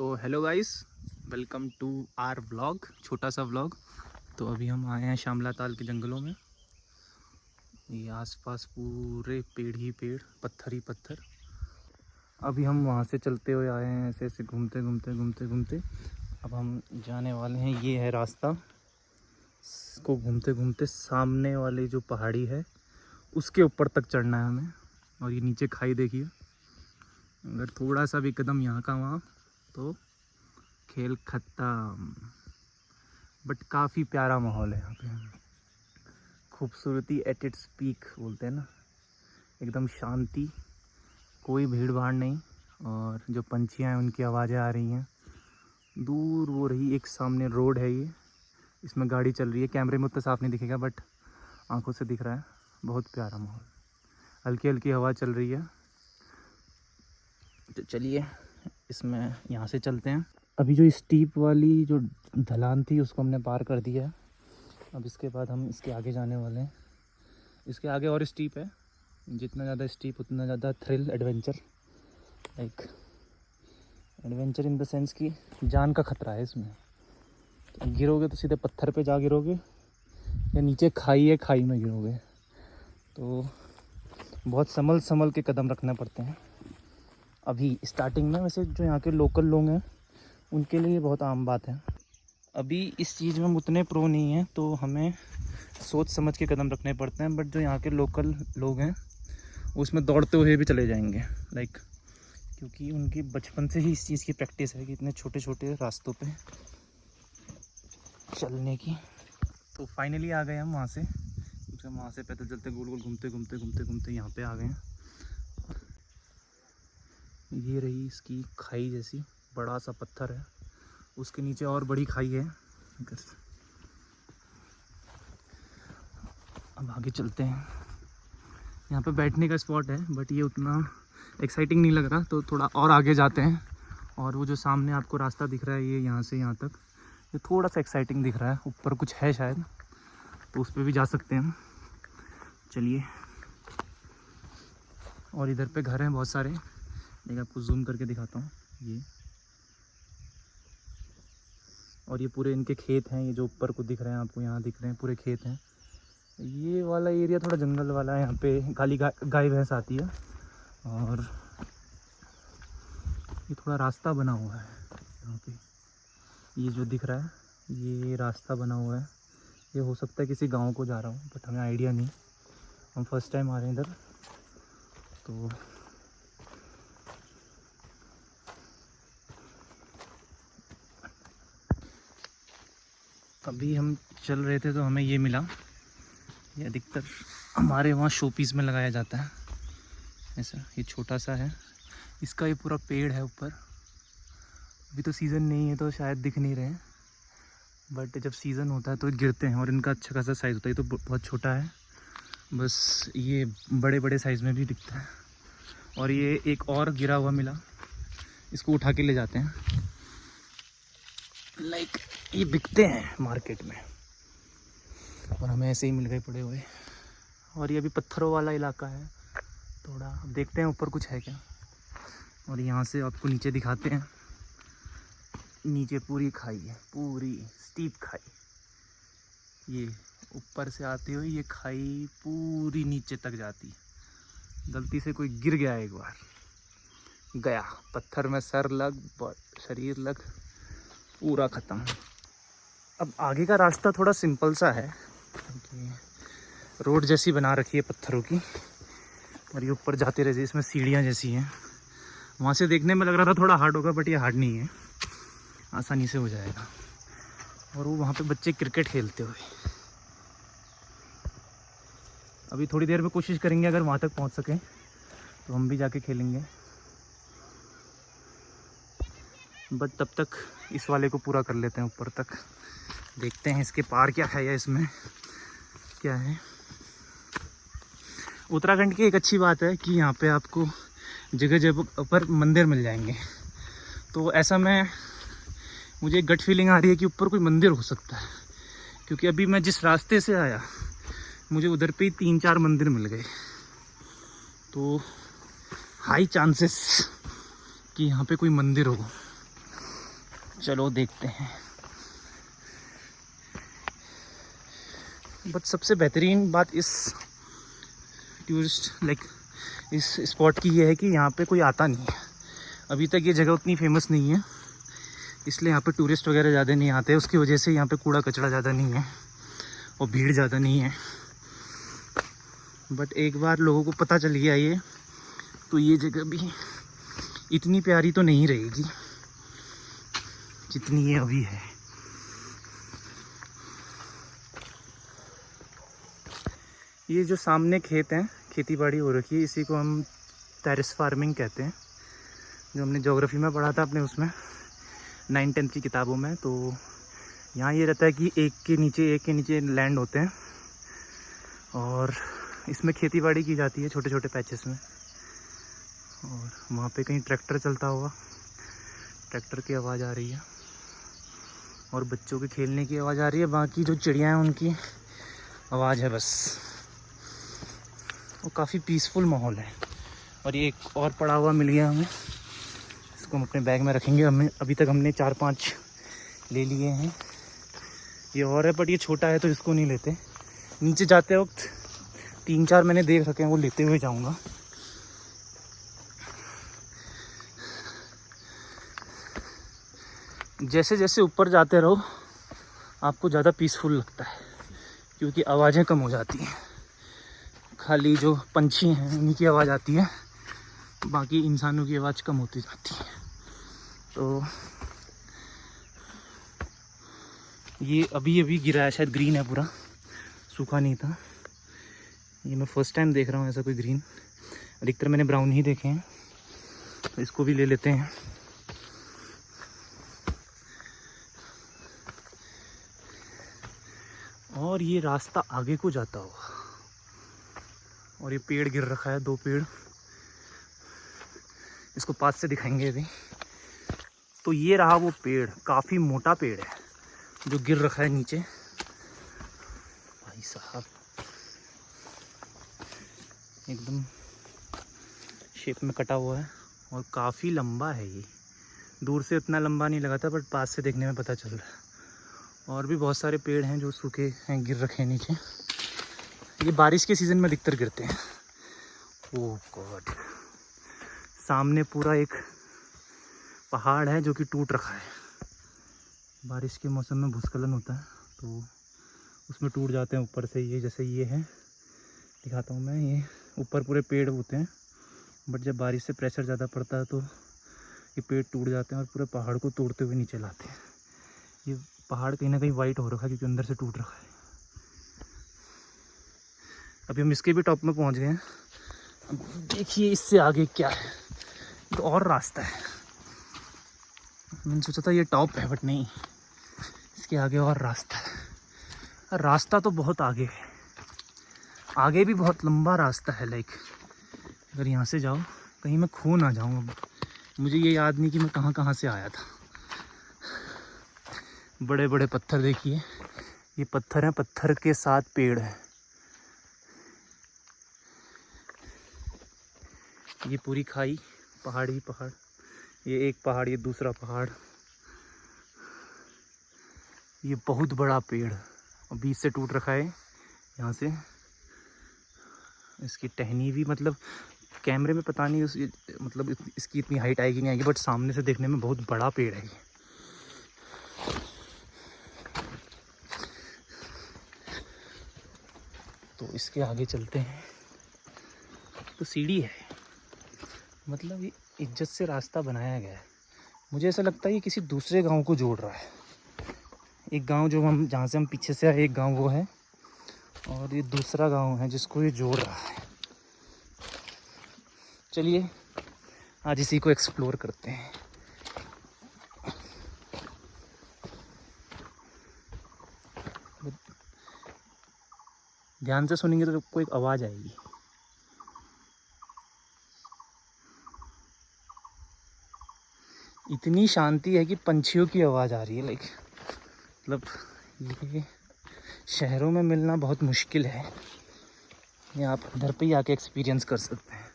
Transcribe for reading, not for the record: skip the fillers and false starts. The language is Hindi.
तो hello guys, welcome to our vlog, छोटा सा व्लॉग। तो अभी हम आए हैं शामला ताल के जंगलों में। ये आसपास पूरे पेड़ ही पेड़, पत्थर ही पत्थर। अभी हम वहाँ से चलते हुए आए हैं, ऐसे ऐसे घूमते घूमते घूमते घूमते। अब हम जाने वाले हैं, ये है रास्ता। इसको घूमते घूमते सामने वाली जो पहाड़ी है उसके ऊपर तक चढ़ना है हमें। और ये नीचे खाई देखिए, अगर थोड़ा सा भी कदम यहाँ का वहाँ तो खेल खत्म। बट काफ़ी प्यारा माहौल है यहाँ पे। खूबसूरती एट इट्स पीक बोलते हैं ना, एकदम शांति, कोई भीड़ भाड़ नहीं। और जो पंछियाँ हैं उनकी आवाज़ें आ रही हैं दूर वो रही। एक सामने रोड है, ये इसमें गाड़ी चल रही है। कैमरे में उतना साफ़ नहीं दिखेगा बट आंखों से दिख रहा है। बहुत प्यारा माहौल, हल्की हल्की हवा चल रही है। तो चलिए इसमें यहाँ से चलते हैं। अभी जो स्टीप वाली जो ढलान थी उसको हमने पार कर दिया है। अब इसके बाद हम इसके आगे जाने वाले हैं। इसके आगे और स्टीप है, जितना ज़्यादा स्टीप उतना ज़्यादा thrill, adventure. Like adventure in the sense कि जान का खतरा है इसमें। तो गिरोगे तो सीधे पत्थर पे जा गिरोगे, या नीचे खाई है, खाई में गिरोगे। तो बहुत संभल संभल के कदम रखने पड़ते हैं अभी स्टार्टिंग में। वैसे जो यहाँ के लोकल लोग हैं उनके लिए बहुत आम बात है। अभी इस चीज़ में हम उतने प्रो नहीं हैं, तो हमें सोच समझ के कदम रखने पड़ते हैं। बट जो यहाँ के लोकल लोग हैं उसमें दौड़ते हुए भी चले जाएंगे, लाइक, क्योंकि उनकी बचपन से ही इस चीज़ की प्रैक्टिस है कि इतने छोटे छोटे रास्तों पे चलने की। तो फाइनली आ गए हम वहाँ से। हम वहाँ से पैदल चलते गोल गोल घूमते घूमते घूमते घूमते यहाँ पे आ गए हैं। ये रही इसकी खाई जैसी, बड़ा सा पत्थर है, उसके नीचे और बड़ी खाई है। अब आगे चलते हैं। यहाँ पे बैठने का स्पॉट है बट ये उतना एक्साइटिंग नहीं लग रहा, तो थोड़ा और आगे जाते हैं। और वो जो सामने आपको रास्ता दिख रहा है, ये यहाँ से यहाँ तक, ये थोड़ा सा एक्साइटिंग दिख रहा है। ऊपर कुछ है शायद, तो उस पर भी जा सकते हैं हम। चलिए। और इधर पे घर हैं बहुत सारे, लेकिन आपको जूम करके दिखाता हूँ। ये और ये पूरे इनके खेत हैं। ये जो ऊपर को दिख रहे हैं आपको, यहाँ दिख रहे हैं पूरे खेत हैं। ये वाला एरिया थोड़ा जंगल वाला है, यहाँ पे खाली गाय भैंस आती है। और ये थोड़ा रास्ता बना हुआ है यहाँ पे, ये जो दिख रहा है ये रास्ता बना हुआ है। ये हो सकता है किसी गांव को जा रहा हूँ, बट हमें आइडिया नहीं, हम फर्स्ट टाइम आ रहे हैं इधर। तो अभी हम चल रहे थे तो हमें ये मिला। ये अधिकतर हमारे वहाँ शो पीस में लगाया जाता है ऐसा। ये छोटा सा है, इसका ये पूरा पेड़ है ऊपर। अभी तो सीज़न नहीं है तो शायद दिख नहीं रहे हैं, बट जब सीज़न होता है तो गिरते हैं। और इनका अच्छा खासा साइज़ होता है। ये तो बहुत छोटा है, बस ये बड़े बड़े साइज़ में भी दिखता है। और ये एक और गिरा हुआ मिला, इसको उठा के ले जाते हैं। लाइक ये बिकते हैं मार्केट में, और हमें ऐसे ही मिल गए पड़े हुए। और ये अभी पत्थरों वाला इलाका है थोड़ा, अब देखते हैं ऊपर कुछ है क्या। और यहाँ से आपको नीचे दिखाते हैं। नीचे पूरी खाई है, पूरी स्टीप खाई। ये ऊपर से आती हुई ये खाई पूरी नीचे तक जाती है। गलती से कोई गिर गया एक बार, गया पत्थर में सर लग, शरीर लग, पूरा ख़त्म। अब आगे का रास्ता थोड़ा सिंपल सा है, रोड जैसी बना रखी है पत्थरों की। और ये ऊपर जाते रहे, इसमें सीढ़ियाँ जैसी हैं। वहाँ से देखने में लग रहा था थोड़ा हार्ड होगा, बट ये हार्ड नहीं है, आसानी से हो जाएगा। और वो वहाँ पे बच्चे क्रिकेट खेलते हुए। अभी थोड़ी देर में कोशिश करेंगे, अगर वहाँ तक पहुँच सकें तो हम भी जाके खेलेंगे। बट तब तक इस वाले को पूरा कर लेते हैं ऊपर तक, देखते हैं इसके पार क्या है या इसमें क्या है। उत्तराखंड की एक अच्छी बात है कि यहाँ पे आपको जगह जगह पर मंदिर मिल जाएंगे। तो ऐसा मुझे एक गट फीलिंग आ रही है कि ऊपर कोई मंदिर हो सकता है, क्योंकि अभी मैं जिस रास्ते से आया मुझे उधर पे ही 3-4 मंदिर मिल गए। तो हाई चांसेस कि यहाँ पे कोई मंदिर हो। चलो देखते हैं। बट सबसे बेहतरीन बात इस टूरिस्ट इस स्पॉट की ये है कि यहाँ पे कोई आता नहीं है। अभी तक ये जगह उतनी फेमस नहीं है, इसलिए यहाँ पे टूरिस्ट वगैरह ज़्यादा नहीं आते। उसकी वजह से यहाँ पे कूड़ा कचरा ज़्यादा नहीं है और भीड़ ज़्यादा नहीं है। बट एक बार लोगों को पता चल गया ये, तो ये जगह भी इतनी प्यारी तो नहीं रहेगी जितनी ये अभी है। ये जो सामने खेत हैं, खेती बाड़ी हो रखी है, इसी को हम टेरेस फार्मिंग कहते हैं, जो हमने ज्योग्राफी में पढ़ा था अपने उसमें 9th-10th की किताबों में। तो यहाँ ये रहता है कि एक के नीचे लैंड होते हैं और इसमें खेती बाड़ी की जाती है छोटे छोटे पैचेस में। और वहाँ पे कहीं ट्रैक्टर चलता होगा, ट्रैक्टर की आवाज़ आ रही है और बच्चों के खेलने की आवाज़ आ रही है। बाकी जो चिड़िया हैं उनकी आवाज़ है बस। और काफ़ी पीसफुल माहौल है। और ये एक और पड़ा हुआ मिल गया हमें, इसको हम अपने बैग में रखेंगे। हमें अभी तक हमने 4-5 ले लिए हैं। ये और है बट ये छोटा है तो इसको नहीं लेते। नीचे जाते वक्त 3-4 मैंने देख रखे हैं, वो लेते हुए जाऊंगा। जैसे जैसे ऊपर जाते रहो आपको ज़्यादा पीसफुल लगता है, क्योंकि आवाज़ें कम हो जाती हैं। खाली जो पंछी हैं उन्हीं की आवाज़ आती है, बाकी इंसानों की आवाज़ कम होती जाती है। तो ये अभी गिरा है, शायद ग्रीन है पूरा, सूखा नहीं था। ये मैं फ़र्स्ट टाइम देख रहा हूँ ऐसा कोई ग्रीन। अधिकतर मैंने ब्राउन ही देखे हैं, तो इसको भी ले लेते हैं। और ये रास्ता आगे को जाता होगा। और ये पेड़ गिर रखा है, 2 पेड़, इसको पास से दिखाएंगे अभी। तो ये रहा वो पेड़, काफ़ी मोटा पेड़ है जो गिर रखा है नीचे। भाई साहब एकदम शेप में कटा हुआ है और काफ़ी लंबा है। ये दूर से उतना लंबा नहीं लगा था, बट पास से देखने में पता चल रहा है। और भी बहुत सारे पेड़ हैं जो सूखे हैं, गिर रखे हैं नीचे। ये बारिश के सीज़न में अधिकतर गिरते हैं। ओह गॉड, सामने पूरा एक पहाड़ है जो कि टूट रखा है। बारिश के मौसम में भूस्खलन होता है तो उसमें टूट जाते हैं ऊपर से। ये जैसे ये है, दिखाता हूँ मैं। ये ऊपर पूरे पेड़ होते हैं, बट जब बारिश से प्रेशर ज़्यादा पड़ता है तो ये पेड़ टूट जाते हैं और पूरे पहाड़ को तोड़ते हुए नीचे लाते हैं। ये पहाड़ कहीं ना कहीं वाइट हो रखा है क्योंकि अंदर से टूट रखा है। अभी हम इसके भी टॉप में पहुँच गए हैं। अब देखिए इससे आगे क्या है, तो और रास्ता है। मैंने सोचा था ये टॉप है, बट नहीं, इसके आगे और रास्ता है। रास्ता तो बहुत आगे है, आगे भी बहुत लंबा रास्ता है। अगर यहाँ से जाओ कहीं मैं खो ना जाऊँ। अब मुझे ये याद नहीं कि मैं कहाँ कहाँ से आया था। बड़े बड़े पत्थर देखिए, ये पत्थर हैं, पत्थर के साथ पेड़ है। ये पूरी खाई, पहाड़ ही पहाड़। ये एक पहाड़, ये दूसरा पहाड़, ये बहुत बड़ा पेड़ बीच से टूट रखा है। यहाँ से इसकी टहनी भी, मतलब कैमरे में पता नहीं मतलब इसकी इतनी हाइट आएगी नहीं आएगी, बट सामने से देखने में बहुत बड़ा पेड़ है ये। तो इसके आगे चलते हैं। तो सीढ़ी है, मतलब ये इज्जत से रास्ता बनाया गया है। मुझे ऐसा लगता है ये किसी दूसरे गांव को जोड़ रहा है। एक गांव जो हम जहाँ से हम पीछे से आए, एक गांव वो है, और ये दूसरा गांव है जिसको ये जोड़ रहा है। चलिए आज इसी को एक्सप्लोर करते हैं। ध्यान से सुनेंगे तो आपको एक आवाज़ आएगी। इतनी शांति है कि पंछियों की आवाज़ आ रही है। मतलब ये शहरों में मिलना बहुत मुश्किल है, ये आप घर पे ही आके एक्सपीरियंस कर सकते हैं।